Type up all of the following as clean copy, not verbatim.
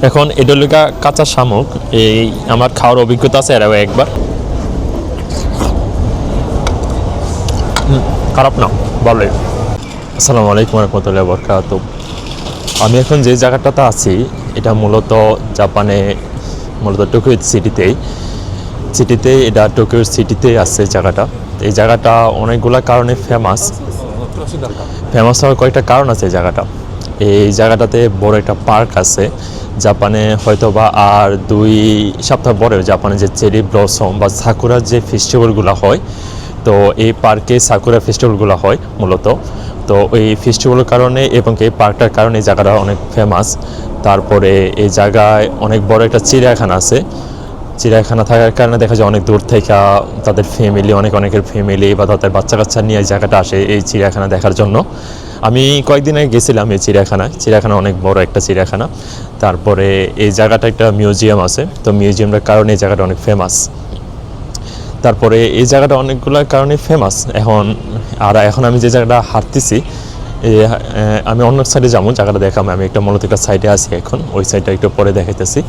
এখন এটা লেখা কাঁচা শামুক, এই আমার খাওয়ার অভিজ্ঞতা আছে এরাও একবার। খারাপ না, ভালোই। আসসালামু আলাইকুম রহমতুল্লাহ বরকাত। আমি এখন যে জায়গাটাতে আছি এটা মূলত জাপানে, মূলত টোকিও সিটিতে এটা টোকিও সিটিতে আছে জায়গাটা। এই জায়গাটা অনেকগুলো কারণে ফেমাস হওয়ার কয়েকটা কারণ আছে এই জায়গাটা। এই জায়গাটাতে বড় একটা পার্ক আছে। জাপানে হয়তো বা আর 2 সপ্তাহ পরে জাপানে যে চেরি ব্লসম বা সাকুরার যে ফেস্টিভ্যালগুলো হয়, তো এই পার্কে সাকুরা ফেস্টিভ্যালগুলো হয় মূলত। তো এই ফেস্টিভ্যালের কারণে এবং এই পার্কটার কারণে এই জায়গাটা অনেক ফেমাস। তারপরে এই জায়গায় অনেক বড় একটা চিড়িয়াখানা আছে। চিড়িয়াখানা থাকার কারণে দেখা যায় অনেক দূর থেকে তাদের ফ্যামিলি, অনেকের ফ্যামিলি বা তাদের বাচ্চা কাচ্চা নিয়ে এই জায়গাটা আসে এই চিড়িয়াখানা দেখার জন্য। আমি কয়েকদিন আগে গেছিলাম এই চিড়িয়াখানা অনেক বড় একটা চিড়িয়াখানা। তারপরে এই জায়গাটা একটা মিউজিয়াম আছে, তো মিউজিয়ামটার কারণে এই জায়গাটা অনেক ফেমাস। তারপরে এই জায়গাটা অনেকগুলো কারণে ফেমাস। এখন আমি যে জায়গাটা হাঁটতেছি, আমি অন্য সাইডে যাবো, জায়গাটা দেখাবো। আমি মূলত একটা সাইডে আছি এখন, ওই সাইডটা একটু পরে দেখাইতেছি।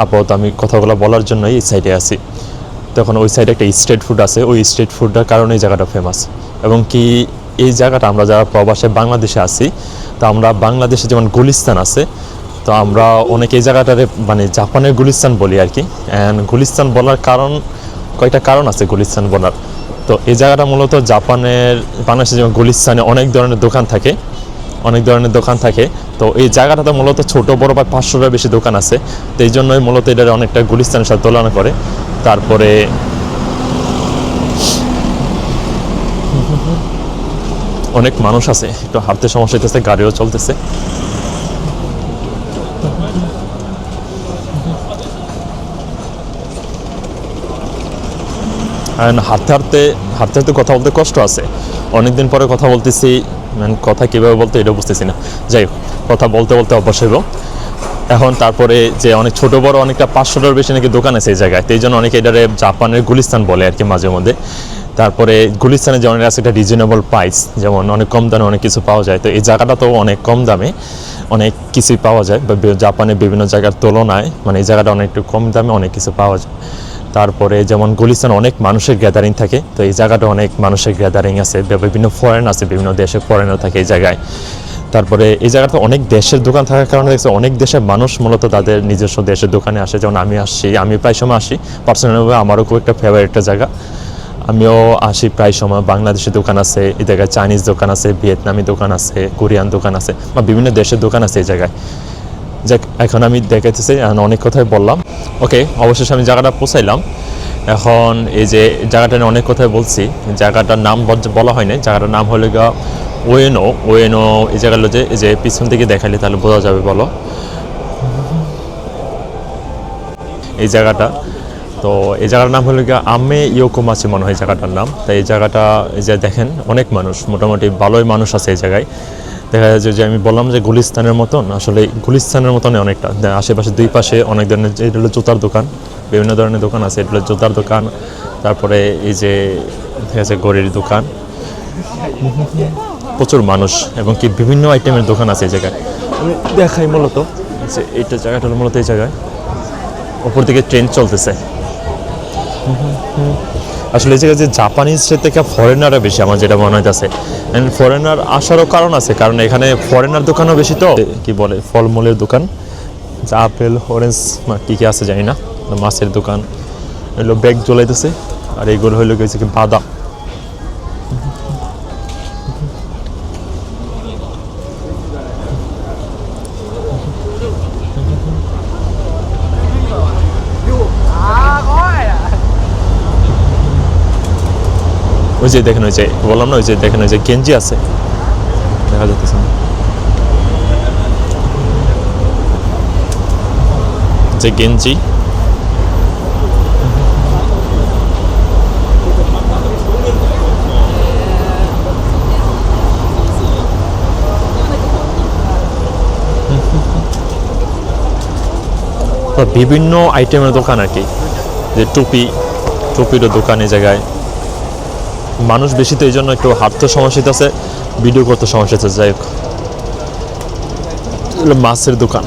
আপাতত আমি কথাগুলো বলার জন্যই এই সাইডে আছি। তখন ওই সাইডে একটা স্ট্রিট ফুড আছে, ওই স্ট্রিট ফুডটার কারণে এই জায়গাটা ফেমাস। এবং কি এই জায়গাটা আমরা যারা প্রবাসে বাংলাদেশে আছি, তো আমরা বাংলাদেশে যেমন গুলিস্তান আছে, তো আমরা অনেক এই জায়গাটারে মানে জাপানের গুলিস্তান বলি আর কি। অ্যান্ড গুলিস্তান বলার কয়েকটা কারণ আছে গুলিস্তান বলার। তো এই জায়গাটা মূলত বাংলাদেশে যেমন গুলিস্তানে অনেক ধরনের দোকান থাকে। তো এই জায়গাটাতে মূলত ছোট বড় বা 500টার বেশি দোকান আছে। তো এই জন্যই মূলত এটা অনেকটা গুলিস্তানের সাথে তুলনা করে। তারপরে অনেক মানুষ আছে, একটু হাঁটতে সমস্যা হইতেছে, গাড়িও চলতেছে। হাঁটতে হাঁটতে কথা বলতে কষ্ট আছে। অনেকদিন পরে কথা বলতেছি, কথা কীভাবে বলতে এটা বুঝতেছি না। যাই হোক, কথা বলতে অভ্যাস হইব এখন। তারপরে যে অনেক ছোট বড় অনেকটা 500টার বেশি নাকি দোকান আছে এই জায়গায়, তো এই জন্য অনেকে এটারে জাপানের গুলিস্তান বলে আর কি মাঝে মধ্যে। তারপরে গুলিস্তানে যেমন আছে একটা রিজনেবল প্রাইস, যেমন অনেক কম দামে অনেক কিছু পাওয়া যায়। তো এই জায়গাটা তো অনেক কম দামে অনেক কিছুই পাওয়া যায়, বা জাপানের বিভিন্ন জায়গার তুলনায় মানে এই জায়গাটা অনেক একটু কম দামে অনেক কিছু পাওয়া যায়। তারপরে যেমন গুলিস্তান অনেক মানুষের গ্যাদারিং থাকে, তো এই জায়গাটা অনেক মানুষের গ্যাদারিং আছে, বিভিন্ন ফরেন আছে, বিভিন্ন দেশের ফরেনার থাকে এই জায়গায়। তারপরে এই জায়গাতে অনেক দেশের দোকান থাকার কারণে দেখছি অনেক দেশের মানুষ মূলত তাদের নিজস্ব দেশের দোকানে আসে। যেমন আমি প্রায় সময় আসি, পার্সোনালিভাবে আমারও খুব একটা ফেভারিট একটা জায়গা। আমিও আসি প্রায় সময়। বাংলাদেশের দোকান আছে এই জায়গায়, চাইনিজ দোকান আছে, ভিয়েতনামি দোকান আছে, কোরিয়ান দোকান আছে, বা বিভিন্ন দেশের দোকান আছে এই জায়গায়। যাক, এখন আমি দেখাইতেছি, অনেক কথাই বললাম। ওকে, অবশেষে আমি জায়গাটা পৌঁছাইলাম। এখন এই যে জায়গাটা নিয়ে অনেক কথাই বলছি, জায়গাটার নাম বলা হয় না। জায়গাটার নাম হলো গিয়ে ওয়েনো। এই জায়গাগুলো যে পিছন থেকে দেখালে তাহলে বোঝা যাবে, বলো এই জায়গাটা। তো এই জায়গাটার নাম হলো গিয়ে আমে ইয়োকোমাচি মনে হয় জায়গাটার নাম। তাই এই জায়গাটা এই যে দেখেন অনেক মানুষ, মোটামুটি ভালোই মানুষ আছে এই জায়গায়। দেখা যাচ্ছে যে আমি বললাম যে গুলিস্তানের মতন, আসলে গুলিস্তানের মতনই অনেকটা। আশেপাশে দুই পাশে অনেক ধরনের, এটা হলো জুতার দোকান, বিভিন্ন ধরনের দোকান আছে। এটা হলো জুতার দোকান, তারপরে এই যে দেখা যাচ্ছে ঘড়ির দোকান, প্রচুর মানুষ এবং কি বিভিন্ন আইটেমের দোকান আছে এই জায়গায়। আমি দেখাই মূলত যে এইটা জায়গাটা হলো মূলত এই জায়গায় ওপর দিকে ট্রেন চলতেছে। আসলে এই জায়গায় যে জাপানিজের থেকে ফরেনাররা বেশি আমার যেটা মনে হইতেছে। ফরেনার আসারও কারণ আছে, কারণ এখানে ফরেনার দোকানও বেশি। তো কি বলে, ফলমূলের দোকান, আপেল অরেঞ্জ কী আছে জানি না, মাছের দোকান হইলো, ব্যাগ জ্বলাইতেছে। আর এইগুলো হইলো গেছে কি বাদাম। ওই যে দেখেন, ওই যে বললাম না, ওই যে দেখেন ওই যে গেঞ্জি আছে, দেখা যাচ্ছে যে গেঞ্জি। বিভিন্ন আইটেমের দোকান আর কি, যে টুপিরও দোকান এই জায়গায়। মানুষ বেশি, তো এই জন্য একটু হাঁটতে সমস্যা হচ্ছে, ভিডিও করতে সমস্যা হচ্ছে। যাই হোক, মাছের দোকান,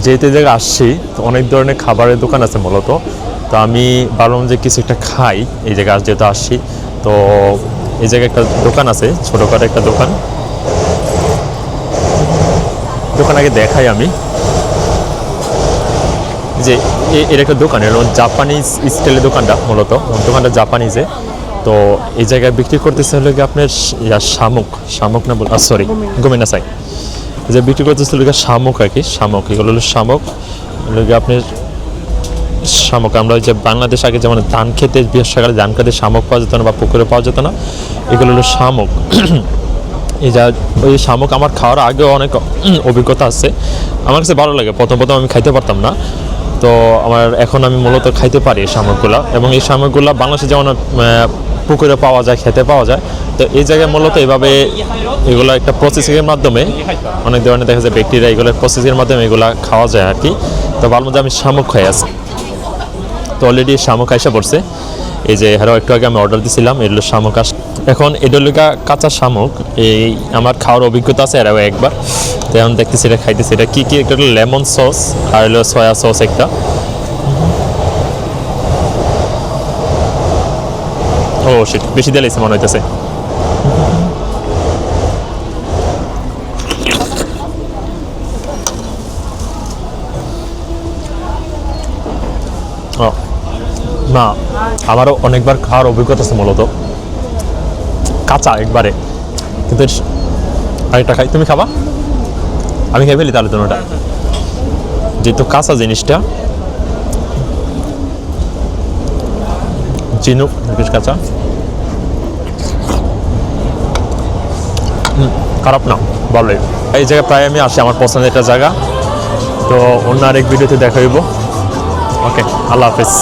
যেহেতু এই জায়গায় আসছি তো অনেক ধরনের খাবারের দোকান আছে মূলত, তো আমি ভাবলাম যে কিছু একটা খাই এই জায়গায় যেহেতু আসছি। তো এই জায়গায় একটা দোকান আছে, ছোটোখাটো একটা দোকান আগে দেখাই আমি যে এর একটা দোকান, এর জাপানিজ স্টাইলের দোকানটা মূলত, দোকানটা জাপানিজে। তো এই জায়গায় বিক্রি করতেছে হলো কি আপনার শামুক না বল, সরি গোমেনা সাই, যে বিক্রি করতেছে হলো শামুক আর কি, শামুক, এগুলো হলো শামুক, আপনার শামুক। আমরা ওই যে বাংলাদেশ আগে যেমন ধান খেতে বর্ষাকালে ধান খেতে শামুক পাওয়া যেত না বা পুকুরে পাওয়া যেত না, এগুলো হলো শামুক। এই যা ওই শামুক আমার খাওয়ার আগেও অনেক অভিজ্ঞতা আছে, আমার কাছে ভালো লাগে। প্রথম আমি খাইতে পারতাম না, তো এখন আমি মূলত খাইতে পারি এই শামুকগুলা। এবং এই শামুকগুলা বাংলাদেশে যেমন পুকুরে পাওয়া যায়, খেতে পাওয়া যায়, তো এই জায়গায় মূলত এভাবে এগুলো একটা প্রসেসিংয়ের মাধ্যমে অনেক ধরনের দেখা যায় ব্যক্তিরা এগুলোর প্রসেসিংয়ের মাধ্যমে এগুলো খাওয়া যায় আর কি। তো ভালো মধ্যে আমি শামুক খাই আছি, তো অলরেডি শামুক আইসা পড়ছে। এই যে হেরো একটু আগে আমি অর্ডার দিয়েছিলাম, এগুলো শামুক এখন এডলিকা কাঁচা শামুক, এই আমার খাওয়ার অভিজ্ঞতা আছে এরাও একবার। তো এখন দেখতেছি এটা খাইতেছি, এটা কী একটা লেমন সস আর হলো সয়া সস একটা। ও সেটা বেশি দিয়ে লাগছে মনে হইতেছে। ও না, আমারও অনেকবার খাওয়ার অভিজ্ঞতা আছে মূলত কাঁচা একবারে, কিন্তু আরেকটা খাই, তুমি খাবা? আমি খাই ফেলি তাহলে ওটা, যেহেতু কাঁচা জিনিসটা চিনুক কাঁচা, খারাপ না, ভালোই। এই জায়গায় প্রায় আমি আসি, আমার পছন্দের একটা জায়গা। তো অন্য আরেক ভিডিওতে দেখা হইব। ওকে, আল্লাহ হাফেজ।